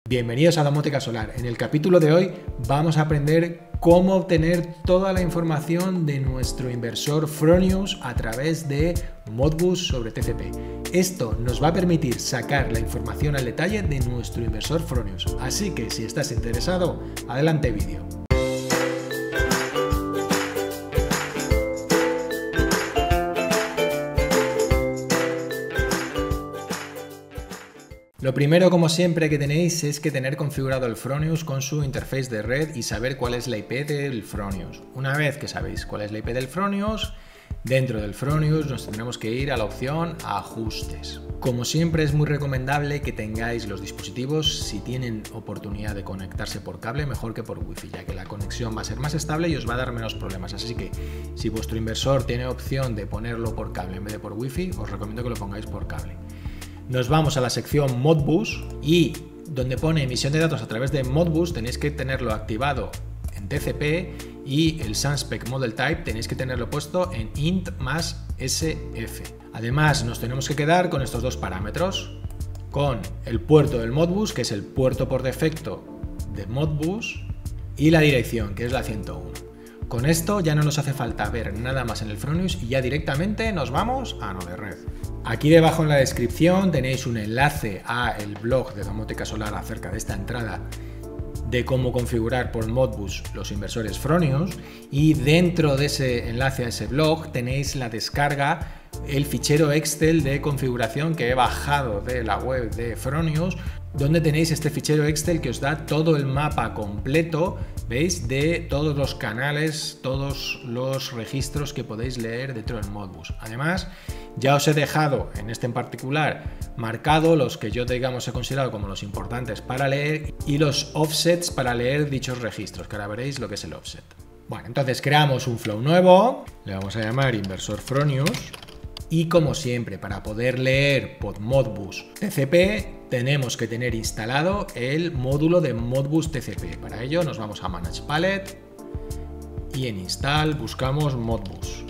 Bienvenidos a Domótica Solar. En el capítulo de hoy vamos a aprender cómo obtener toda la información de nuestro inversor Fronius a través de Modbus sobre TCP. Esto nos va a permitir sacar la información al detalle de nuestro inversor Fronius. Así que si estás interesado, adelante vídeo. Lo primero, como siempre, que tenéis es que tener configurado el Fronius con su interface de red y saber cuál es la IP del Fronius. Una vez que sabéis cuál es la IP del Fronius, dentro del Fronius nos tendremos que ir a la opción Ajustes. Como siempre, es muy recomendable que tengáis los dispositivos, si tienen oportunidad de conectarse por cable, mejor que por Wi-Fi, ya que la conexión va a ser más estable y os va a dar menos problemas. Así que si vuestro inversor tiene opción de ponerlo por cable en vez de por Wi-Fi, os recomiendo que lo pongáis por cable. Nos vamos a la sección Modbus y donde pone emisión de datos a través de Modbus tenéis que tenerlo activado en TCP y el Sunspec Model Type tenéis que tenerlo puesto en int más SF. Además nos tenemos que quedar con estos dos parámetros, con el puerto del Modbus, que es el puerto por defecto de Modbus, y la dirección, que es la 101. Con esto ya no nos hace falta ver nada más en el Fronius y ya directamente nos vamos a Node Red. Aquí debajo en la descripción tenéis un enlace a el blog de Domótica Solar acerca de esta entrada de cómo configurar por Modbus los inversores Fronius, y dentro de ese enlace a ese blog tenéis la descarga, el fichero Excel de configuración que he bajado de la web de Fronius, donde tenéis este fichero Excel que os da todo el mapa completo, ¿veis?, de todos los canales, todos los registros que podéis leer dentro del Modbus. Además, ya os he dejado en este en particular marcado los que yo, digamos, he considerado como los importantes para leer y los offsets para leer dichos registros, que ahora veréis lo que es el offset. Bueno, entonces creamos un flow nuevo, le vamos a llamar inversor Fronius. Y como siempre, para poder leer por Modbus TCP, tenemos que tener instalado el módulo de Modbus TCP. Para ello nos vamos a Manage Palette y en Install buscamos Modbus.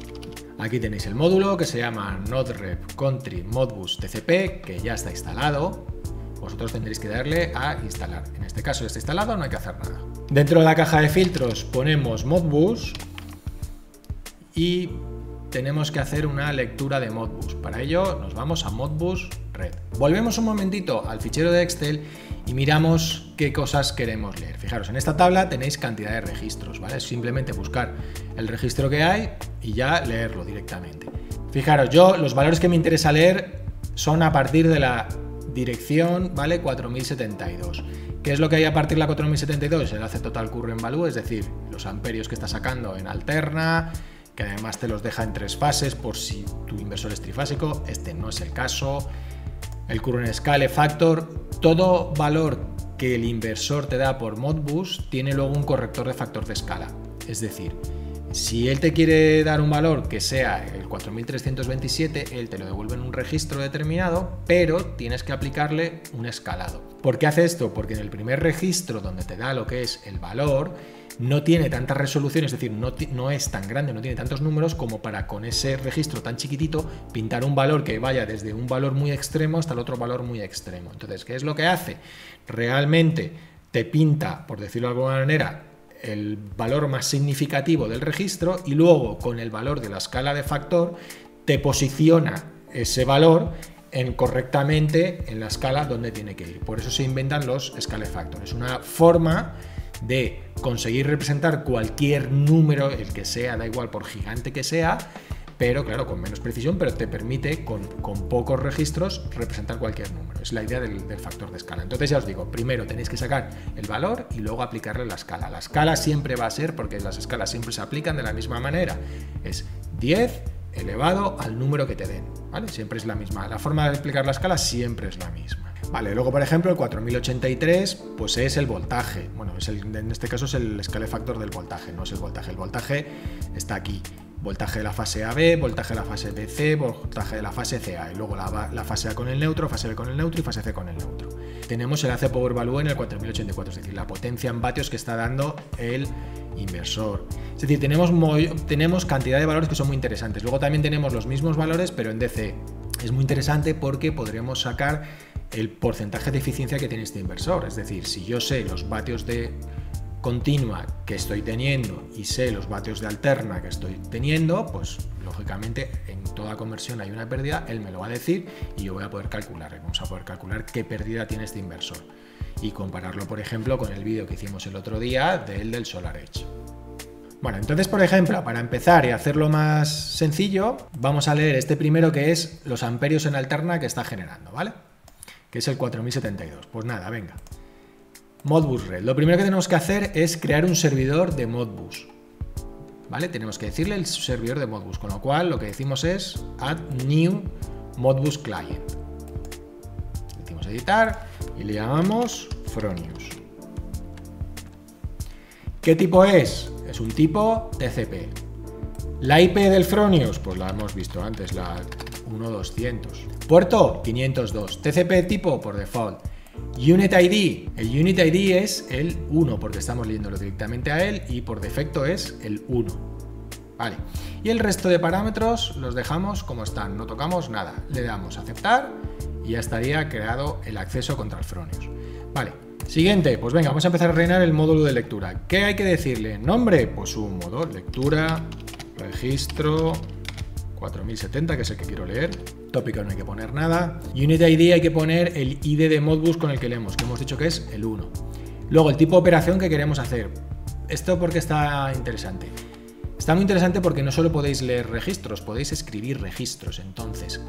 Aquí tenéis el módulo que se llama Node-RED Country Modbus TCP, que ya está instalado. Vosotros tendréis que darle a instalar. En este caso ya está instalado, no hay que hacer nada. Dentro de la caja de filtros ponemos Modbus y tenemos que hacer una lectura de Modbus. Para ello nos vamos a Modbus Red. Volvemos un momentito al fichero de Excel y miramos qué cosas queremos leer. Fijaros, en esta tabla tenéis cantidad de registros, ¿vale? Es simplemente buscar el registro que hay y ya leerlo directamente. Fijaros, yo los valores que me interesa leer son a partir de la dirección, ¿vale? 4072. ¿Qué es lo que hay a partir de la 4072? El enlace total current value, es decir, los amperios que está sacando en alterna, que además te los deja en 3 fases por si tu inversor es trifásico. Este no es el caso. El current scale factor, todo valor que el inversor te da por Modbus tiene luego un corrector de factor de escala. Es decir, si él te quiere dar un valor que sea el 4327, él te lo devuelve en un registro determinado, pero tienes que aplicarle un escalado. ¿Por qué hace esto? Porque en el primer registro donde te da lo que es el valor, no tiene tanta resolución, es decir, no es tan grande, no tiene tantos números como para con ese registro tan chiquitito pintar un valor que vaya desde un valor muy extremo hasta el otro valor muy extremo. Entonces, ¿qué es lo que hace? Realmente te pinta, por decirlo de alguna manera, el valor más significativo del registro y luego con el valor de la escala de factor te posiciona ese valor correctamente en la escala donde tiene que ir. Por eso se inventan los scale factor. Es una forma de conseguir representar cualquier número, el que sea, da igual por gigante que sea, pero claro, con menos precisión, pero te permite con pocos registros representar cualquier número. Es la idea del factor de escala. Entonces ya os digo, primero tenéis que sacar el valor y luego aplicarle la escala. La escala siempre va a ser, porque las escalas siempre se aplican de la misma manera, es 10 elevado al número que te den, ¿vale? Siempre es la misma. La forma de explicar la escala siempre es la misma. Vale, luego por ejemplo el 4083 pues es el voltaje. Bueno, en este caso es el scale factor del voltaje, no es el voltaje. El voltaje está aquí. Voltaje de la fase AB, voltaje de la fase BC, voltaje de la fase CA, y luego la fase A con el neutro, fase B con el neutro y fase C con el neutro. Tenemos el AC Power Value en el 4084, es decir, la potencia en vatios que está dando el inversor. Es decir, tenemos cantidad de valores que son muy interesantes. Luego también tenemos los mismos valores, pero en DC. Es muy interesante porque podremos sacar el porcentaje de eficiencia que tiene este inversor. Es decir, si yo sé los vatios de continua que estoy teniendo y sé los vatios de alterna que estoy teniendo, pues lógicamente en toda conversión hay una pérdida, él me lo va a decir y yo voy a poder calcular, vamos a poder calcular qué pérdida tiene este inversor y compararlo, por ejemplo, con el vídeo que hicimos el otro día del SolarEdge. Bueno, entonces, por ejemplo, para empezar y hacerlo más sencillo, vamos a leer este primero, que es los amperios en alterna que está generando, ¿vale? Que es el 4072. Pues nada, venga. Modbus Red. Lo primero que tenemos que hacer es crear un servidor de Modbus, ¿vale? Tenemos que decirle el servidor de Modbus, con lo cual lo que decimos es add new Modbus client. Le decimos editar y le llamamos Fronius. ¿Qué tipo es? Es un tipo TCP. La IP del Fronius, pues la hemos visto antes, la 1200. Puerto 502. TCP tipo por default. Unit ID. El Unit ID es el 1 porque estamos leyéndolo directamente a él y por defecto es el 1. Vale. Y el resto de parámetros los dejamos como están, no tocamos nada. Le damos a aceptar y ya estaría creado el acceso contra el Fronius. Vale. Siguiente, pues venga, vamos a empezar a rellenar el módulo de lectura. ¿Qué hay que decirle? Nombre, pues un modo, lectura, registro 4070, que es el que quiero leer. Tópico no hay que poner nada. Unit ID hay que poner el ID de Modbus con el que leemos, que hemos dicho que es el 1. Luego el tipo de operación que queremos hacer. ¿Esto por qué está interesante? Está muy interesante porque no solo podéis leer registros, podéis escribir registros. Entonces,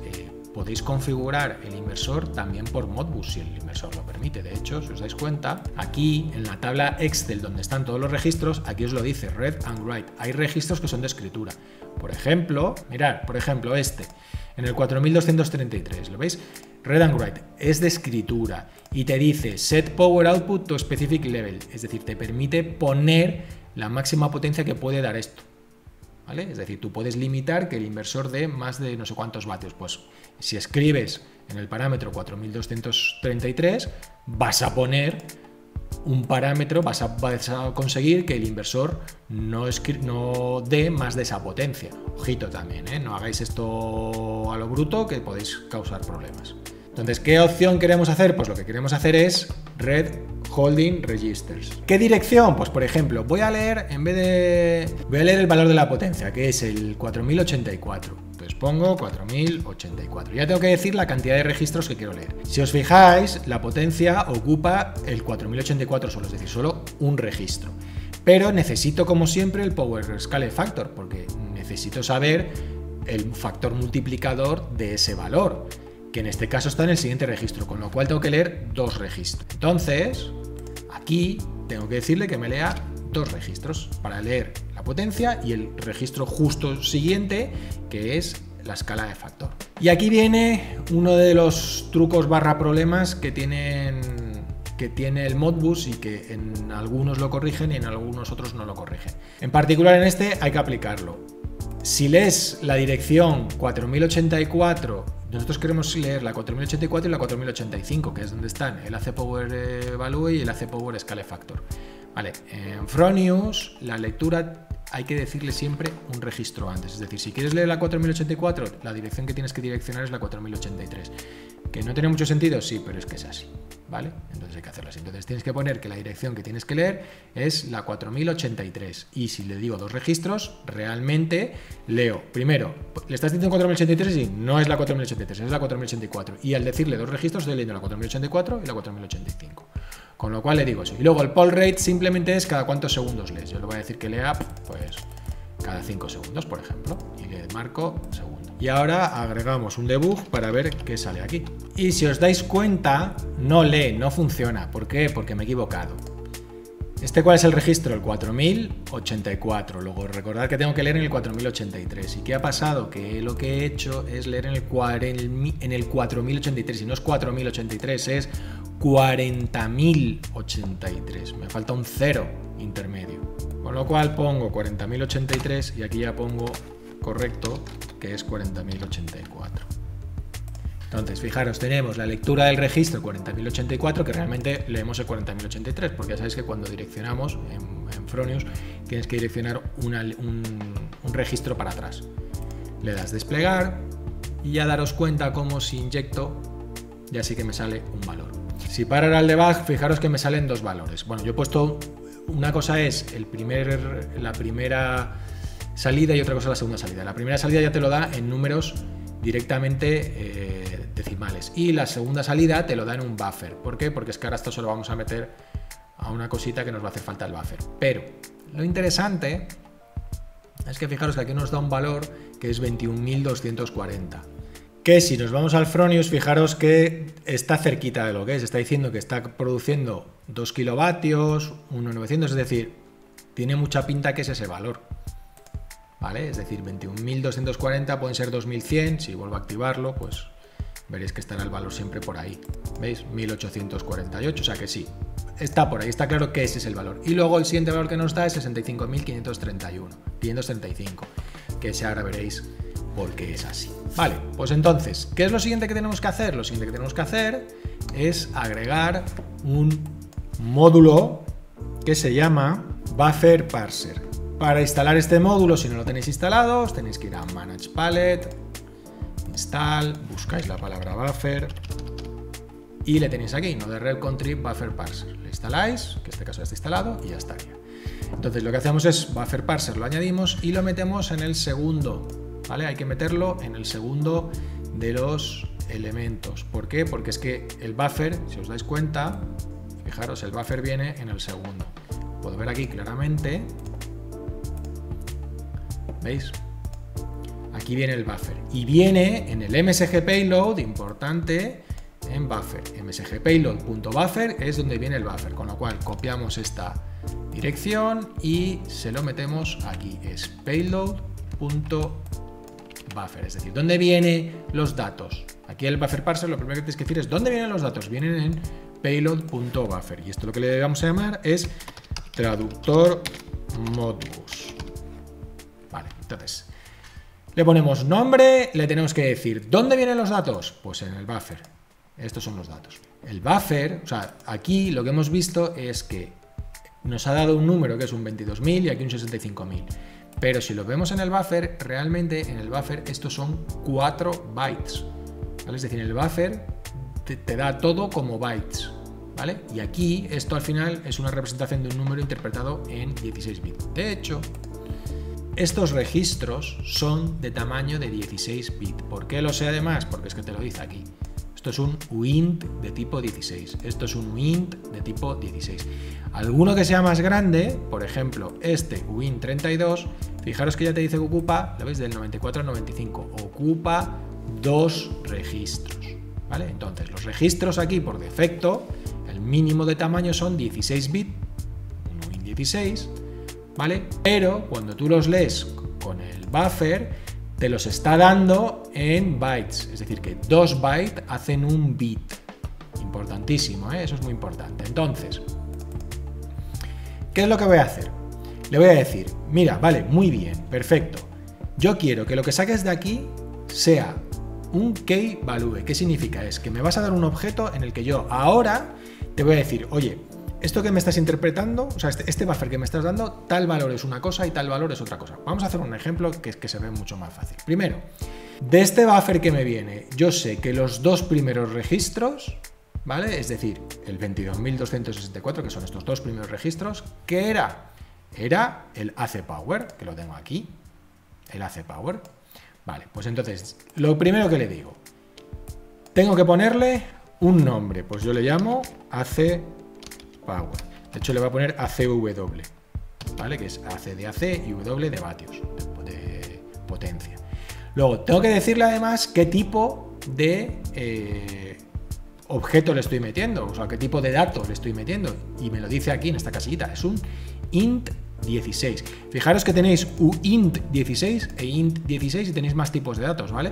podéis configurar el inversor también por Modbus si el inversor lo permite. De hecho, si os dais cuenta, aquí en la tabla Excel donde están todos los registros, aquí os lo dice, read and write. Hay registros que son de escritura. Por ejemplo, mirad, por ejemplo este, en el 4233, ¿lo veis? Read and write, es de escritura y te dice set power output to specific level, es decir, te permite poner la máxima potencia que puede dar esto. ¿Vale? Es decir, tú puedes limitar que el inversor dé más de no sé cuántos vatios. Pues si escribes en el parámetro 4233, vas a poner un parámetro, vas a conseguir que el inversor no dé más de esa potencia. Ojito también, ¿eh? No hagáis esto a lo bruto que podéis causar problemas. Entonces, ¿qué opción queremos hacer? Pues lo que queremos hacer es Red Holding Registers. ¿Qué dirección? Pues por ejemplo, voy a leer el valor de la potencia, que es el 4084. Entonces pongo 4084. Ya tengo que decir la cantidad de registros que quiero leer. Si os fijáis, la potencia ocupa el 4084 solo, es decir, solo un registro. Pero necesito, como siempre, el Power Scale Factor, porque necesito saber el factor multiplicador de ese valor, que en este caso está en el siguiente registro, con lo cual tengo que leer 2 registros. Entonces, aquí tengo que decirle que me lea 2 registros para leer la potencia y el registro justo siguiente, que es la escala de factor. Y aquí viene uno de los trucos barra problemas que tiene el Modbus y que en algunos lo corrigen y en algunos otros no lo corrigen. En particular en este hay que aplicarlo. Si lees la dirección 4084, nosotros queremos leer la 4084 y la 4085, que es donde están el AC Power Value y el AC Power Scale Factor. Vale, en Fronius la lectura hay que decirle siempre un registro antes. Es decir, si quieres leer la 4084, la dirección que tienes que direccionar es la 4083. ¿Que no tiene mucho sentido? Sí, pero es que es así, ¿vale? Entonces hay que hacerlo así. Entonces tienes que poner que la dirección que tienes que leer es la 4083. Y si le digo 2 registros, realmente leo. Primero, le estás diciendo 4083 y no es la 4083, es la 4084. Y al decirle 2 registros, estoy leyendo la 4084 y la 4085. Con lo cual le digo eso. Y luego el poll rate simplemente es cada cuántos segundos lees. Yo le voy a decir que lea, pues, cada 5 segundos, por ejemplo. Y le marco segundo. Y ahora agregamos un debug para ver qué sale aquí. Y si os dais cuenta, no lee, no funciona. ¿Por qué? Porque me he equivocado. ¿Cuál es el registro? El 4084. Luego recordad que tengo que leer en el 4083. ¿Y qué ha pasado? Que lo que he hecho es leer en el 4083. Y no es 4083, es 40.083. Me falta un 0 intermedio. Con lo cual pongo 40.083 y aquí ya pongo correcto, que es 40.084. Entonces, fijaros, tenemos la lectura del registro 40.084, que realmente leemos el 40.083, porque ya sabéis que cuando direccionamos en Fronius tienes que direccionar un registro para atrás. Le das desplegar y ya daros cuenta cómo si inyecto ya sí que me sale un valor. Si paro al debug, fijaros que me salen dos valores. Bueno, yo he puesto, una cosa es la primera salida y otra cosa la segunda salida. La primera salida ya te lo da en números directamente decimales y la segunda salida te lo da en un buffer. ¿Por qué? Porque es que ahora esto se lo vamos a meter a una cosita que nos va a hacer falta el buffer. Pero lo interesante es que fijaros que aquí nos da un valor que es 21.240. Que si nos vamos al Fronius, fijaros que está cerquita de lo que es. Está diciendo que está produciendo 2 kilovatios, 1.900, es decir, tiene mucha pinta que es ese valor. ¿Vale? Es decir, 21.240 pueden ser 2.100. Si vuelvo a activarlo, pues veréis que estará el valor siempre por ahí. ¿Veis? 1.848, o sea que sí. Está por ahí, está claro que ese es el valor. Y luego el siguiente valor que nos da es 65.531, 535, que ese ahora veréis por qué es así. Vale, pues entonces, ¿qué es lo siguiente que tenemos que hacer? Lo siguiente que tenemos que hacer es agregar un módulo que se llama Buffer Parser. Para instalar este módulo, si no lo tenéis instalado, os tenéis que ir a Manage Palette, Install, buscáis la palabra Buffer y le tenéis aquí, Node-RED Contrib Buffer Parser. Le instaláis, que en este caso ya está instalado, y ya estaría. Entonces lo que hacemos es Buffer Parser, lo añadimos y lo metemos en el segundo, ¿vale? Hay que meterlo en el segundo de los elementos. ¿Por qué? Porque es que el buffer, si os dais cuenta, fijaros, el buffer viene en el segundo. Puedo ver aquí claramente. ¿Veis? Aquí viene el buffer y viene en el MSG payload, importante, en buffer. MSG payload.buffer es donde viene el buffer, con lo cual copiamos esta dirección y se lo metemos aquí. Es payload.buffer, es decir, ¿dónde vienen los datos? Aquí el buffer parser lo primero que tienes que decir es ¿dónde vienen los datos? Vienen en payload.buffer y esto lo que le vamos a llamar es traductor modbus. Vale, entonces le ponemos nombre, le tenemos que decir ¿dónde vienen los datos? Pues en el buffer. Estos son los datos. El buffer, o sea, aquí lo que hemos visto es que nos ha dado un número que es un 22.000 y aquí un 65.000. Pero si lo vemos en el buffer, realmente en el buffer estos son 4 bytes. ¿Vale? Es decir, en el buffer te da todo como bytes. ¿Vale? Y aquí esto al final es una representación de un número interpretado en 16 bits. De hecho, estos registros son de tamaño de 16 bits. ¿Por qué lo sé además? Porque es que te lo dice aquí. Esto es un uint de tipo 16. Esto es un uint de tipo 16. Alguno que sea más grande, por ejemplo, este uint 32, fijaros que ya te dice que ocupa, ¿lo veis? Del 94 al 95. Ocupa 2 registros. ¿Vale? Entonces, los registros aquí por defecto, el mínimo de tamaño son 16 bits, un uint 16. ¿Vale? Pero cuando tú los lees con el buffer, te los está dando en bytes, es decir, que 2 bytes hacen un bit. Importantísimo, ¿eh? Eso es muy importante. Entonces, ¿qué es lo que voy a hacer? Le voy a decir, mira, vale, muy bien, perfecto. Yo quiero que lo que saques de aquí sea un key value. ¿Qué significa? Es que me vas a dar un objeto en el que yo ahora te voy a decir, oye, esto que me estás interpretando, o sea, este buffer que me estás dando, tal valor es una cosa y tal valor es otra cosa. Vamos a hacer un ejemplo que es que se ve mucho más fácil. Primero, de este buffer que me viene, yo sé que los 2 primeros registros, ¿vale? Es decir, el 22.264, que son estos 2 primeros registros, ¿qué era? Era el AC Power, que lo tengo aquí, el AC Power. Vale, pues entonces, lo primero que le digo, tengo que ponerle un nombre, pues yo le llamo AC Power. De hecho, le voy a poner ACW, ¿vale? Que es AC de AC y W de vatios, de potencia. Luego, tengo que decirle además qué tipo de objeto le estoy metiendo, o sea, qué tipo de datos le estoy metiendo. Y me lo dice aquí en esta casillita, es un int 16. Fijaros que tenéis uint 16 e int 16 y tenéis más tipos de datos, ¿vale?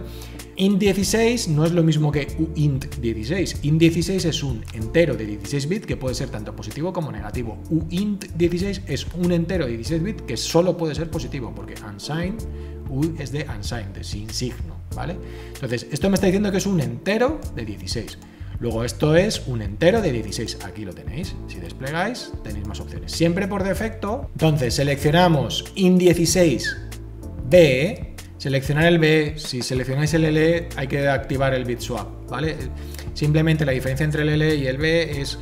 Int 16 no es lo mismo que uint 16. Int 16 es un entero de 16 bits que puede ser tanto positivo como negativo. Uint 16 es un entero de 16 bits que solo puede ser positivo, porque unsigned, u es de unsigned, de sin signo, ¿vale? Entonces, esto me está diciendo que es un entero de 16. Luego esto es un entero de 16, aquí lo tenéis, si desplegáis tenéis más opciones, siempre por defecto. Entonces seleccionamos int16b, seleccionar el b, si seleccionáis el l hay que activar el bit swap, ¿vale? Simplemente la diferencia entre el L y el B es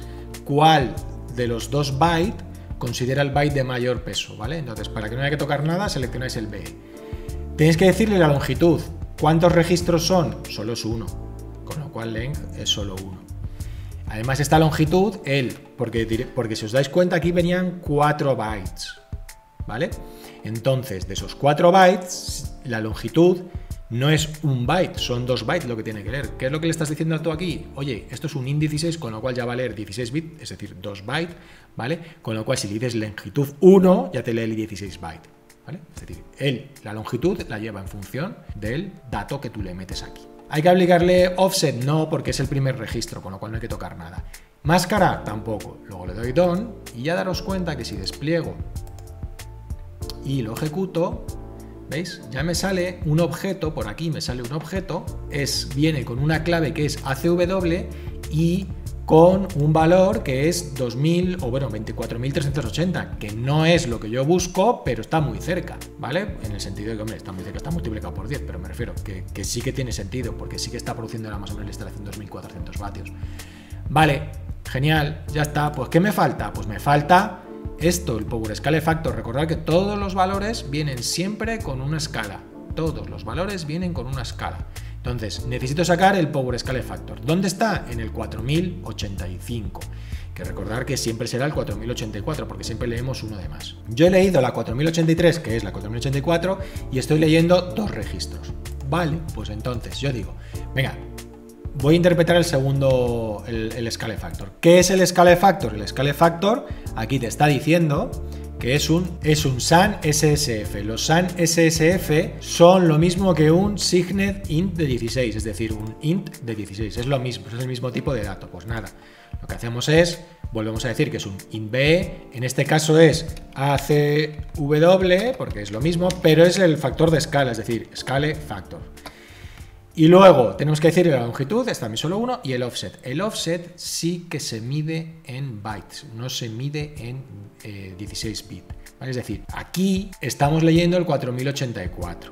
cuál de los dos bytes considera el byte de mayor peso, ¿vale? Entonces, para que no haya que tocar nada, seleccionáis el B. Tenéis que decirle la longitud. ¿Cuántos registros son? Solo es uno, con lo cual length es solo uno. Además, esta longitud, porque si os dais cuenta, aquí venían 4 bytes, ¿vale? Entonces, de esos 4 bytes, la longitud no es un byte, son 2 bytes lo que tiene que leer. ¿Qué es lo que le estás diciendo tú aquí? Oye, esto es un int 16, con lo cual ya va a leer 16 bits, es decir, 2 bytes, ¿vale? Con lo cual, si le dices longitud 1, ya te lee el 16 bytes, ¿vale? Es decir, la longitud la lleva en función del dato que tú le metes aquí. ¿Hay que aplicarle offset? No, porque es el primer registro, con lo cual no hay que tocar nada. Máscara, tampoco. Luego le doy done y ya daros cuenta que si despliego y lo ejecuto, ¿veis? Ya me sale un objeto, por aquí me sale un objeto, viene con una clave que es ACW y con un valor que es 2000 o bueno, 24.380, que no es lo que yo busco, pero está muy cerca, ¿vale? En el sentido de que, hombre, está muy cerca, está multiplicado por 10, pero me refiero que sí que tiene sentido, porque sí que está produciendo más o menos la instalación 2400 vatios. Vale, genial, ya está. Pues ¿qué me falta? Pues me falta esto, el Power Scale Factor. Recordad que todos los valores vienen siempre con una escala. Todos los valores vienen con una escala. Entonces, necesito sacar el Power Scale Factor. ¿Dónde está? En el 4085. Que recordar que siempre será el 4084, porque siempre leemos uno de más. Yo he leído la 4083, que es la 4084, y estoy leyendo 2 registros. Vale, pues entonces yo digo, venga, voy a interpretar el segundo, el Scale Factor. ¿Qué es el Scale Factor? El Scale Factor aquí te está diciendo que es un SAN SSF. Los SAN SSF son lo mismo que un Signet int de 16, es decir, un int de 16. Es lo mismo, es el mismo tipo de dato. Pues nada, lo que hacemos es, volvemos a decir que es un int B, en este caso es ACW, porque es lo mismo, pero es el factor de escala, es decir, Scale Factor. Y luego tenemos que decir la longitud, es también solo uno, y el offset. El offset sí que se mide en bytes, no se mide en 16 bits. ¿Vale? Es decir, aquí estamos leyendo el 4084.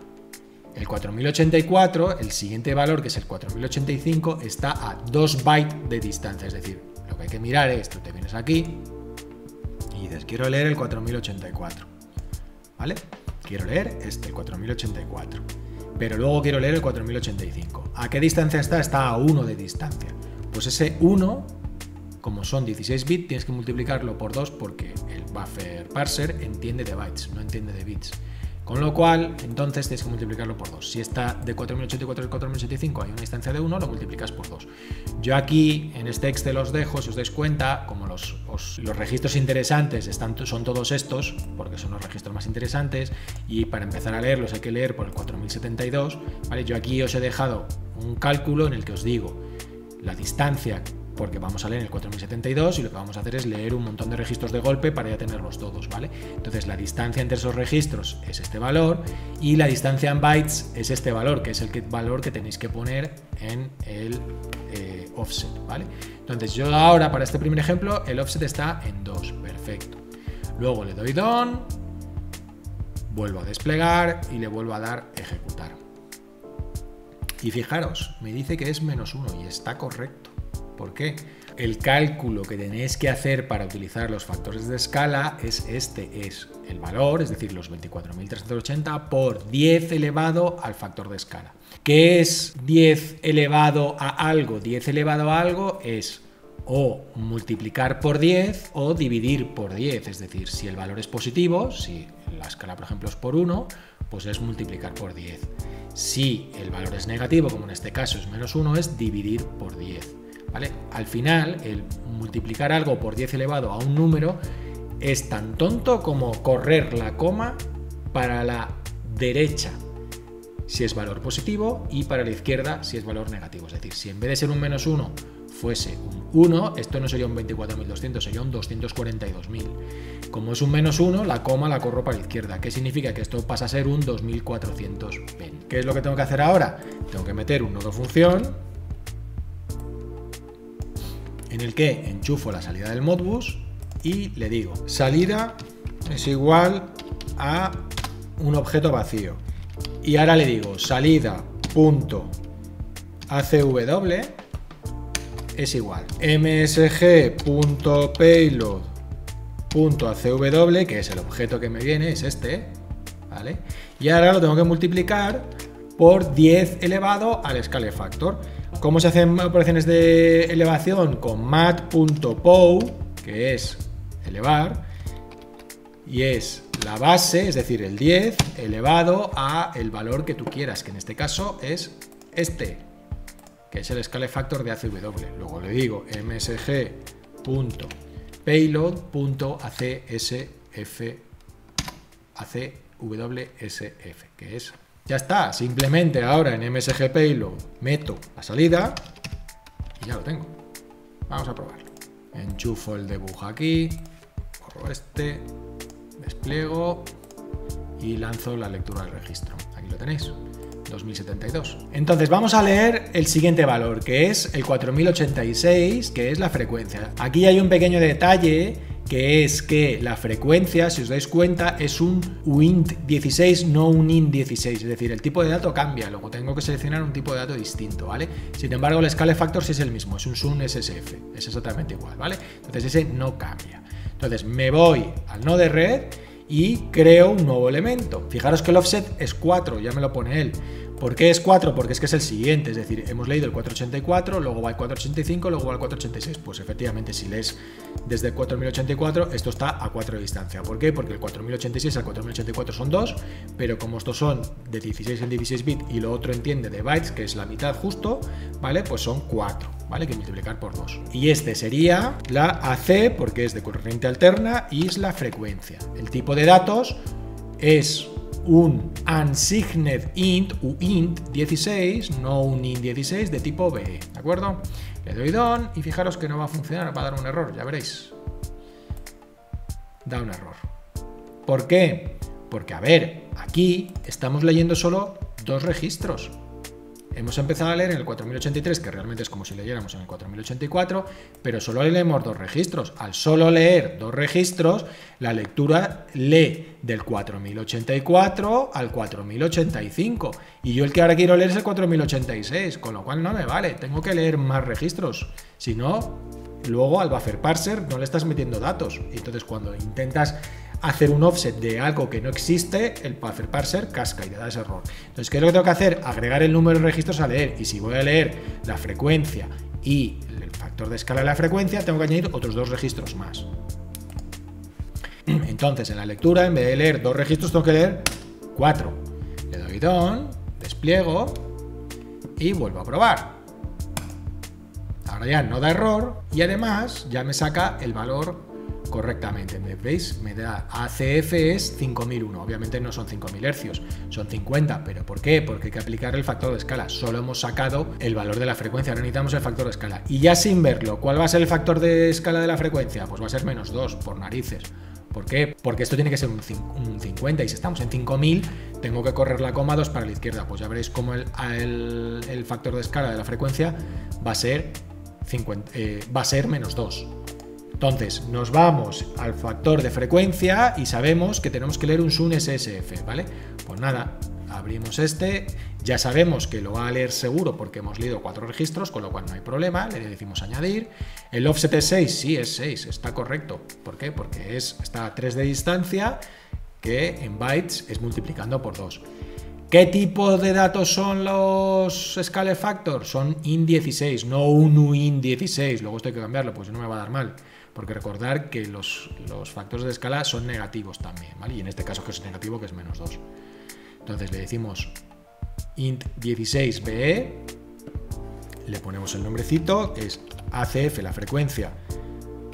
El 4084, el siguiente valor, que es el 4085, está a 2 bytes de distancia. Es decir, lo que hay que mirar es, tú te vienes aquí y dices, quiero leer el 4084. ¿Vale? Quiero leer el 4084. Pero luego quiero leer el 4085. ¿A qué distancia está? Está a 1 de distancia. Pues ese 1, como son 16 bits, tienes que multiplicarlo por 2 porque el buffer parser entiende de bytes, no entiende de bits. Con lo cual, entonces tienes que multiplicarlo por 2. Si está de 4084 al 4085 hay una distancia de 1, lo multiplicas por 2. Yo aquí, en este Excel os dejo, si os dais cuenta, como los registros interesantes son todos estos, porque son los registros más interesantes, y para empezar a leerlos hay que leer por el 4072, ¿vale? Yo aquí os he dejado un cálculo en el que os digo la distancia, porque vamos a leer el 4072 y lo que vamos a hacer es leer un montón de registros de golpe para ya tenerlos todos, ¿vale? Entonces la distancia entre esos registros es este valor y la distancia en bytes es este valor, que es el valor que tenéis que poner en el offset, ¿vale? Entonces yo ahora para este primer ejemplo el offset está en 2, perfecto. Luego le doy done, vuelvo a desplegar y le vuelvo a dar ejecutar. Y fijaros, me dice que es -1 y está correcto. ¿Por qué? El cálculo que tenéis que hacer para utilizar los factores de escala es el valor, es decir, los 24.380 por 10 elevado al factor de escala. ¿Qué es 10 elevado a algo? 10 elevado a algo es o multiplicar por 10 o dividir por 10, es decir, si el valor es positivo, si la escala por ejemplo es por 1, pues es multiplicar por 10. Si el valor es negativo, como en este caso es -1, es dividir por 10. ¿Vale? Al final, el multiplicar algo por 10 elevado a un número es tan tonto como correr la coma para la derecha si es valor positivo y para la izquierda si es valor negativo. Es decir, si en vez de ser un -1 fuese un 1, esto no sería un 24.200, sería un 242.000. Como es un -1, la coma la corro para la izquierda. ¿Qué significa? Que esto pasa a ser un 2420. ¿Qué es lo que tengo que hacer ahora? Tengo que meter un nodo función en el que enchufo la salida del Modbus y le digo salida es igual a un objeto vacío. Y ahora le digo salida.acw es igual msg.payload.acw, que es el objeto que me viene, es este, ¿vale? Y ahora lo tengo que multiplicar por 10 elevado al scale factor. ¿Cómo se hacen operaciones de elevación? Con mat.pow, que es elevar, y es la base, es decir, el 10 elevado a el valor que tú quieras, que en este caso es este, que es el scale factor de ACW. Luego le digo msg.payload.acwsf, que es... Ya está, simplemente ahora en msg payload meto la salida y ya lo tengo. Vamos a probarlo. Enchufo el debug aquí, borro este, despliego y lanzo la lectura del registro. Aquí lo tenéis, 2072. Entonces vamos a leer el siguiente valor, que es el 4086, que es la frecuencia. Aquí hay un pequeño detalle, que es que la frecuencia, si os dais cuenta, es un uint16, no un int16, es decir, el tipo de dato cambia, luego tengo que seleccionar un tipo de dato distinto, ¿vale? Sin embargo, el scale factor sí es el mismo, es un sun SSF, es exactamente igual, ¿vale? Entonces ese no cambia. Entonces me voy al nodo de red y creo un nuevo elemento. Fijaros que el offset es 4, ya me lo pone él. ¿Por qué es 4? Porque es que es el siguiente, es decir, hemos leído el 484, luego va el 485, luego va el 486. Pues efectivamente, si lees desde el 4084, esto está a 4 de distancia. ¿Por qué? Porque el 4086 al 4084 son 2, pero como estos son de 16 en 16 bits y lo otro entiende de bytes, que es la mitad justo, ¿vale? Pues son 4, ¿vale? Que multiplicar por 2. Y este sería la AC, porque es de corriente alterna, y es la frecuencia. El tipo de datos es un unsigned int, uint 16, no un int 16 de tipo BE, ¿de acuerdo? Le doy done y fijaros que no va a funcionar, va a dar un error, ya veréis. Da un error. ¿Por qué? Porque, a ver, aquí estamos leyendo solo 2 registros. Hemos empezado a leer en el 4083, que realmente es como si leyéramos en el 4084, pero solo leemos 2 registros. Al solo leer 2 registros, la lectura lee del 4084 al 4085. Y yo el que ahora quiero leer es el 4086, con lo cual no me vale, tengo que leer más registros. Si no, luego al buffer parser no le estás metiendo datos. Y entonces cuando intentas hacer un offset de algo que no existe, el buffer parser casca y te da ese error. Entonces, ¿qué es lo que tengo que hacer? Agregar el número de registros a leer. Y si voy a leer la frecuencia y el factor de escala de la frecuencia, tengo que añadir otros 2 registros más. Entonces, en la lectura, en vez de leer 2 registros, tengo que leer 4. Le doy done, despliego y vuelvo a probar. Ahora ya no da error y además ya me saca el valor correctamente. ¿Veis? Me da ACF es 5001. Obviamente no son 5000 hercios, son 50. ¿Pero por qué? Porque hay que aplicar el factor de escala. Solo hemos sacado el valor de la frecuencia, ahora necesitamos el factor de escala. Y ya sin verlo, ¿cuál va a ser el factor de escala de la frecuencia? Pues va a ser -2, por narices. ¿Por qué? Porque esto tiene que ser un 50 y si estamos en 5000 tengo que correr la coma 2 para la izquierda. Pues ya veréis cómo el factor de escala de la frecuencia va a ser -2. Entonces nos vamos al factor de frecuencia y sabemos que tenemos que leer un sun SSF, ¿vale? Pues nada, abrimos este, ya sabemos que lo va a leer seguro porque hemos leído 4 registros, con lo cual no hay problema, le decimos añadir. El offset es 6, sí es 6, está correcto. ¿Por qué? Porque está a 3 de distancia, que en bytes es multiplicando por 2. ¿Qué tipo de datos son los scale factor? Son int16, no un uint16. Luego esto hay que cambiarlo, pues no me va a dar mal. Porque recordar que los factores de escala son negativos también, ¿vale? Y en este caso que es negativo, que es -2. Entonces le decimos int16be, le ponemos el nombrecito, que es ACF, la frecuencia,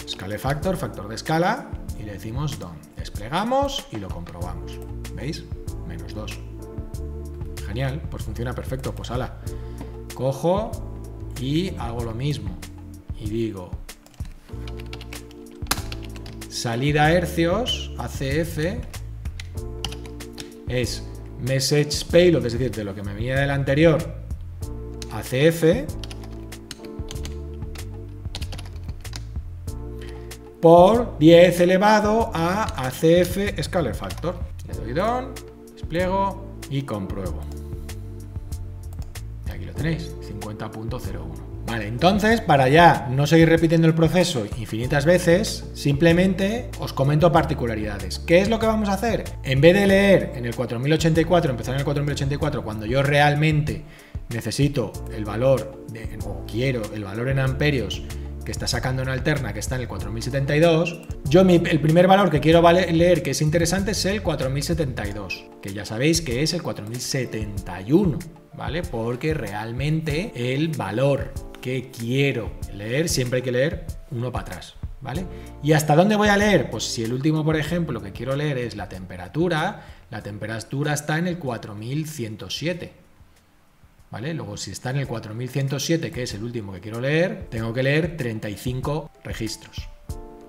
scale factor, factor de escala, y le decimos done. Desplegamos y lo comprobamos. ¿Veis? -2. Genial, pues funciona perfecto. Pues ala, cojo y hago lo mismo. Y digo salida a hercios, ACF, es message payload, es decir, de lo que me venía del anterior, ACF, por 10 elevado a ACF scalar factor. Le doy done, despliego y compruebo. Y aquí lo tenéis, 50.01. Vale, entonces, para ya no seguir repitiendo el proceso infinitas veces, simplemente os comento particularidades. ¿Qué es lo que vamos a hacer? En vez de leer en el 4084, empezar en el 4084, cuando yo realmente necesito el valor, o quiero el valor en amperios que está sacando en alterna, que está en el 4072, yo el primer valor que quiero leer, que es interesante, es el 4072, que ya sabéis que es el 4071, ¿vale? Porque realmente el valor que quiero leer, siempre hay que leer uno para atrás, ¿vale? ¿Y hasta dónde voy a leer? Pues si el último, por ejemplo, que quiero leer es la temperatura está en el 4107, ¿vale? Luego, si está en el 4107, que es el último que quiero leer, tengo que leer 35 registros,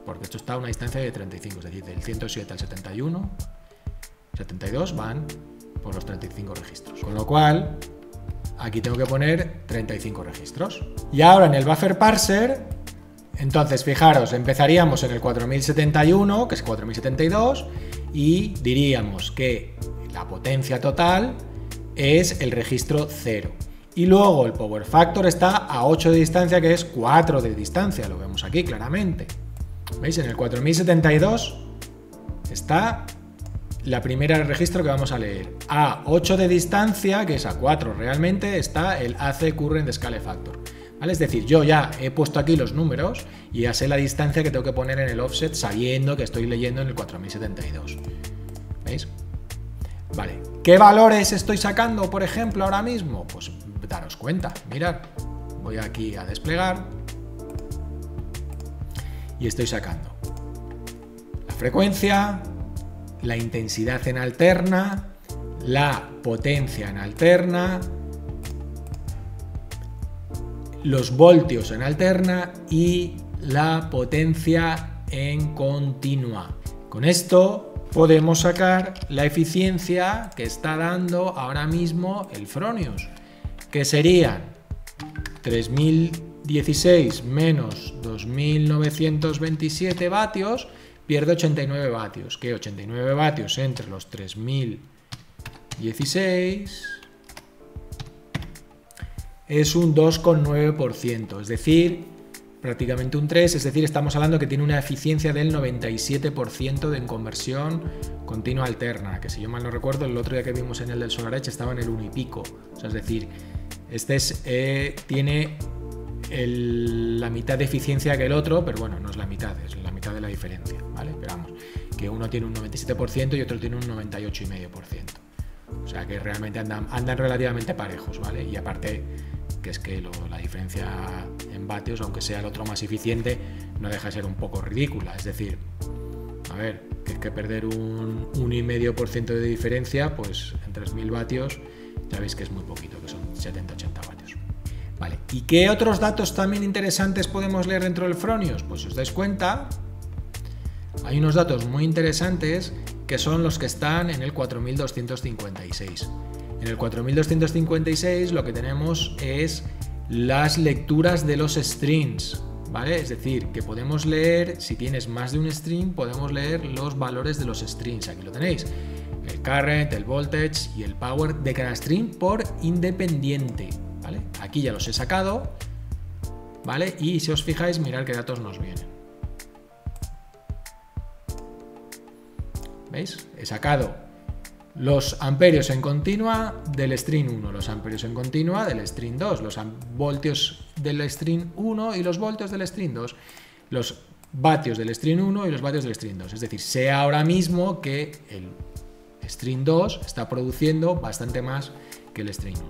porque esto está a una distancia de 35, es decir, del 107 al 71, 72 van por los 35 registros, con lo cual aquí tengo que poner 35 registros. Y ahora en el buffer parser, entonces fijaros, empezaríamos en el 4071, que es 4072, y diríamos que la potencia total es el registro 0. Y luego el power factor está a 8 de distancia, que es 4 de distancia, lo vemos aquí claramente. ¿Veis? En el 4072 está la primera registro que vamos a leer. A 8 de distancia, que es a 4 realmente, está el AC Current Scale Factor, ¿vale? Es decir, yo ya he puesto aquí los números y ya sé la distancia que tengo que poner en el offset sabiendo que estoy leyendo en el 4072. ¿Veis? Vale. ¿Qué valores estoy sacando, por ejemplo, ahora mismo? Pues daros cuenta. Mirad, voy aquí a desplegar y estoy sacando la frecuencia, la intensidad en alterna, la potencia en alterna, los voltios en alterna y la potencia en continua. Con esto podemos sacar la eficiencia que está dando ahora mismo el Fronius, que serían 3016 menos 2927 vatios, pierde 89 vatios, que 89 vatios entre los 3016 es un 2,9%, es decir, prácticamente un 3%, es decir, estamos hablando que tiene una eficiencia del 97% en conversión continua alterna, que si yo mal no recuerdo, el otro día que vimos en el del SolarEdge estaba en el 1 y pico, o sea, es decir, este tiene la mitad de eficiencia que el otro, pero bueno, no es la mitad, es la mitad de la diferencia, ¿vale? Pero vamos, que uno tiene un 97% y otro tiene un 98,5%. O sea que realmente andan relativamente parejos, ¿vale? Y aparte, que es que la diferencia en vatios, aunque sea el otro más eficiente, no deja de ser un poco ridícula. Es decir, a ver, que es que perder un 1,5% de diferencia, pues en 3000 vatios, ya veis que es muy poquito, que son 70-80 vatios. Vale, ¿y qué otros datos también interesantes podemos leer dentro del Fronius? Pues si os dais cuenta, hay unos datos muy interesantes que son los que están en el 4256. En el 4256 lo que tenemos es las lecturas de los strings, ¿vale? Es decir, que podemos leer, si tienes más de un string, podemos leer los valores de los strings. Aquí lo tenéis, el current, el voltage y el power de cada string por independiente, ¿vale? Aquí ya los he sacado, ¿vale? Y si os fijáis, mirad qué datos nos vienen. ¿Veis? He sacado los amperios en continua del string 1, los amperios en continua del string 2, los voltios del string 1 y los voltios del string 2, los vatios del string 1 y los vatios del string 2. Es decir, sé ahora mismo que el string 2 está produciendo bastante más que el string 1.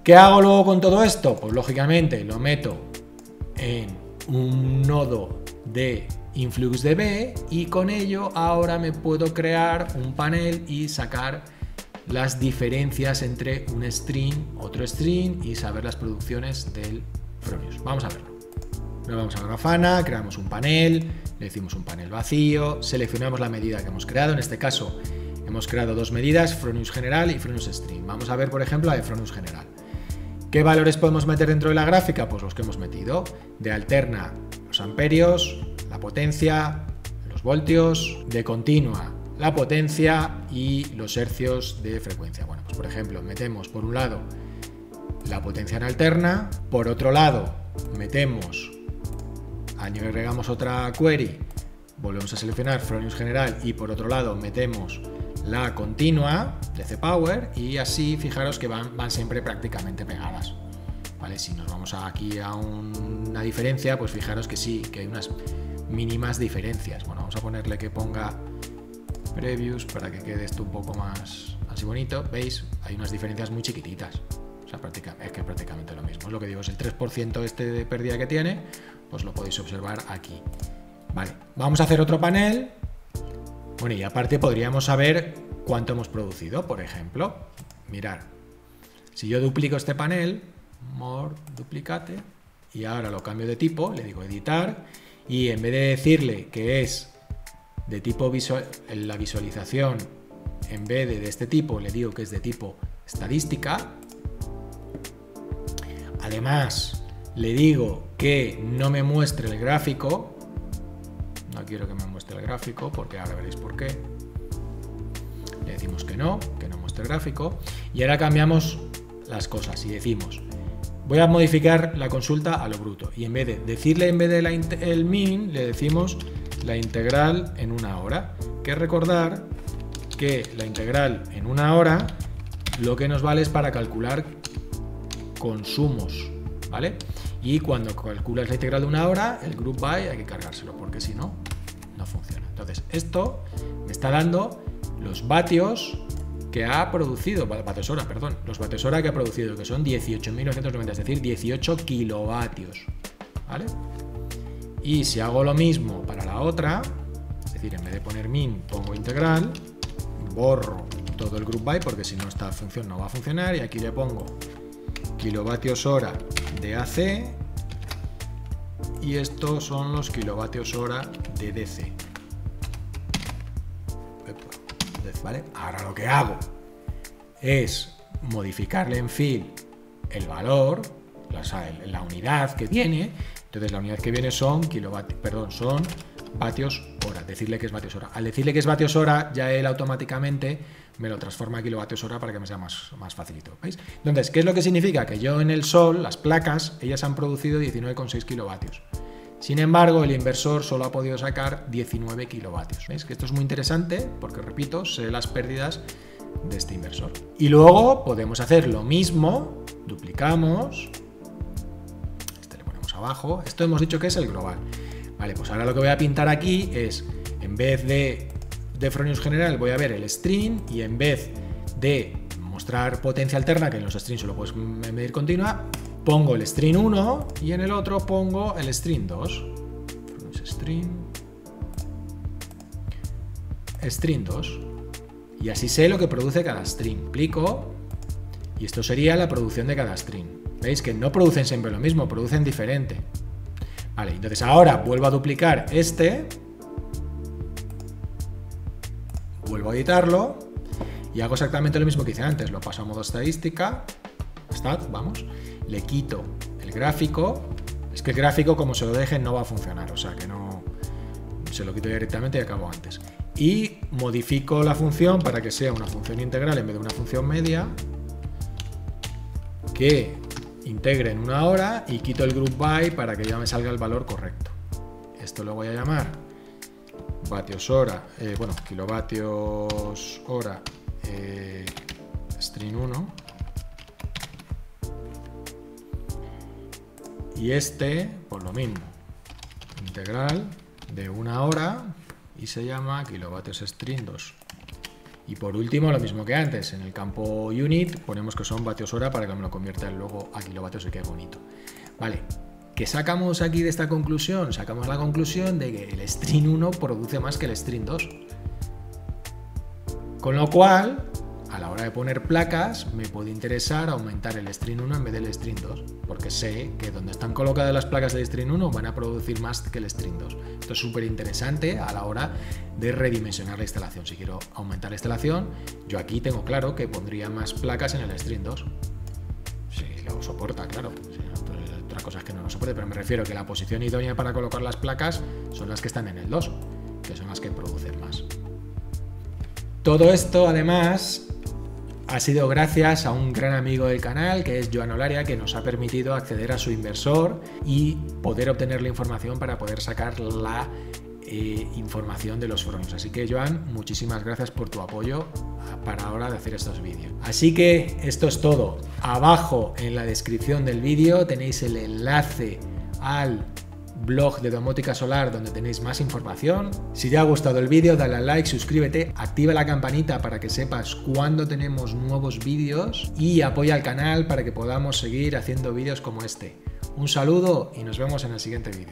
¿Qué hago luego con todo esto? Pues lógicamente lo meto en un nodo de InfluxDB y con ello ahora me puedo crear un panel y sacar las diferencias entre un string, otro string y saber las producciones del Fronius. Vamos a verlo. Nos vamos a Grafana, creamos un panel, le decimos un panel vacío, seleccionamos la medida que hemos creado, en este caso hemos creado dos medidas, Fronius general y Fronius string. Vamos a ver, por ejemplo, la de Fronius general. ¿Qué valores podemos meter dentro de la gráfica? Pues los que hemos metido. De alterna, los amperios, la potencia, los voltios, de continua, la potencia y los hercios de frecuencia. Bueno, pues por ejemplo, metemos por un lado la potencia en alterna. Por otro lado, metemos, agregamos otra query, volvemos a seleccionar Fronius general y por otro lado metemos la continua de cPower y así fijaros que van siempre prácticamente pegadas. ¿Vale? Si nos vamos aquí a una diferencia, pues fijaros que sí, que hay unas mínimas diferencias. Bueno, vamos a ponerle que ponga previews para que quede esto un poco más así bonito. ¿Veis? Hay unas diferencias muy chiquititas. O sea, es que prácticamente lo mismo. Es lo que digo, es el 3% este de pérdida que tiene, pues lo podéis observar aquí. Vale, vamos a hacer otro panel. Bueno, y aparte podríamos saber cuánto hemos producido, por ejemplo. Mirad, si yo duplico este panel, more duplicate, y ahora lo cambio de tipo, le digo editar, y en vez de decirle que es de tipo la visualización, en vez de este tipo, le digo que es de tipo estadística. Además, le digo que no me muestre el gráfico. No quiero que me muestre el gráfico, porque ahora veréis por qué. Le decimos que no muestre el gráfico. Y ahora cambiamos las cosas y decimos, voy a modificar la consulta a lo bruto. Y en vez de decirle, en vez de el min, le decimos la integral en una hora. Que recordar que la integral en una hora lo que nos vale es para calcular consumos, ¿vale? Y cuando calculas la integral de una hora, el group by hay que cargárselo, porque si no, no funciona. Entonces, esto me está dando los vatios que ha producido, vatios hora, perdón, los vatios hora que ha producido, que son 18.990, es decir, 18 kilovatios, ¿vale? Y si hago lo mismo para la otra, es decir, en vez de poner min, pongo integral, borro todo el group by, porque si no esta función no va a funcionar, y aquí le pongo kilovatios hora de AC y estos son los kilovatios hora de DC. ¿Vale? Ahora lo que hago es modificarle en fill el valor, la unidad que viene. Entonces la unidad que viene son son vatios hora, decirle que es vatios hora. Al decirle que es vatios hora, ya él automáticamente me lo transforma a kilovatios hora para que me sea más facilito. ¿Veis? Entonces, ¿qué es lo que significa? Que yo en el sol, las placas, ellas han producido 19,6 kilovatios. Sin embargo, el inversor solo ha podido sacar 19 kilovatios. ¿Veis? Que esto es muy interesante porque, repito, sé las pérdidas de este inversor. Y luego podemos hacer lo mismo, duplicamos, este le ponemos abajo, esto hemos dicho que es el global. Vale, pues ahora lo que voy a pintar aquí es, en vez de Fronius general, voy a ver el string y en vez de mostrar potencia alterna, que en los strings solo puedes medir continua, pongo el string 1 y en el otro pongo el string 2. String 2. Y así sé lo que produce cada string. Clico y esto sería la producción de cada string. ¿Veis? Que no producen siempre lo mismo, producen diferente. Vale, entonces ahora vuelvo a duplicar este. Vuelvo a editarlo y hago exactamente lo mismo que hice antes. Lo paso a modo estadística. Stat, vamos. Le quito el gráfico. Es que el gráfico, como se lo deje, no va a funcionar. O sea que no. Se lo quito directamente y acabo antes. Y modifico la función para que sea una función integral en vez de una función media. Que integre en una hora y quito el group by para que ya me salga el valor correcto. Esto lo voy a llamar vatios hora, kilovatios hora string 1 y este por lo mismo, integral de una hora y se llama kilovatios string 2. Y por último, lo mismo que antes, en el campo unit ponemos que son vatios hora para que me lo convierta luego a kilovatios y quede bonito. Vale, ¿qué sacamos aquí de esta conclusión? Sacamos la conclusión de que el string 1 produce más que el string 2. Con lo cual, a la hora de poner placas, me puede interesar aumentar el string 1 en vez del string 2, porque sé que donde están colocadas las placas del string 1 van a producir más que el string 2. Esto es súper interesante a la hora de redimensionar la instalación. Si quiero aumentar la instalación, yo aquí tengo claro que pondría más placas en el string 2. Si lo soporta, claro. Otra cosa es que no lo soporte, pero me refiero que la posición idónea para colocar las placas son las que están en el 2, que son las que producen más. Todo esto, además, Ha sido gracias a un gran amigo del canal, que es Joan Olaria, que nos ha permitido acceder a su inversor y poder obtener la información para poder sacar la información de los Fronius. Así que, Joan, muchísimas gracias por tu apoyo para ahora de hacer estos vídeos. Así que esto es todo. Abajo en la descripción del vídeo tenéis el enlace al blog de Domótica Solar, donde tenéis más información. Si te ha gustado el vídeo, dale a like, suscríbete, activa la campanita para que sepas cuando tenemos nuevos vídeos y apoya al canal para que podamos seguir haciendo vídeos como este. Un saludo y nos vemos en el siguiente vídeo.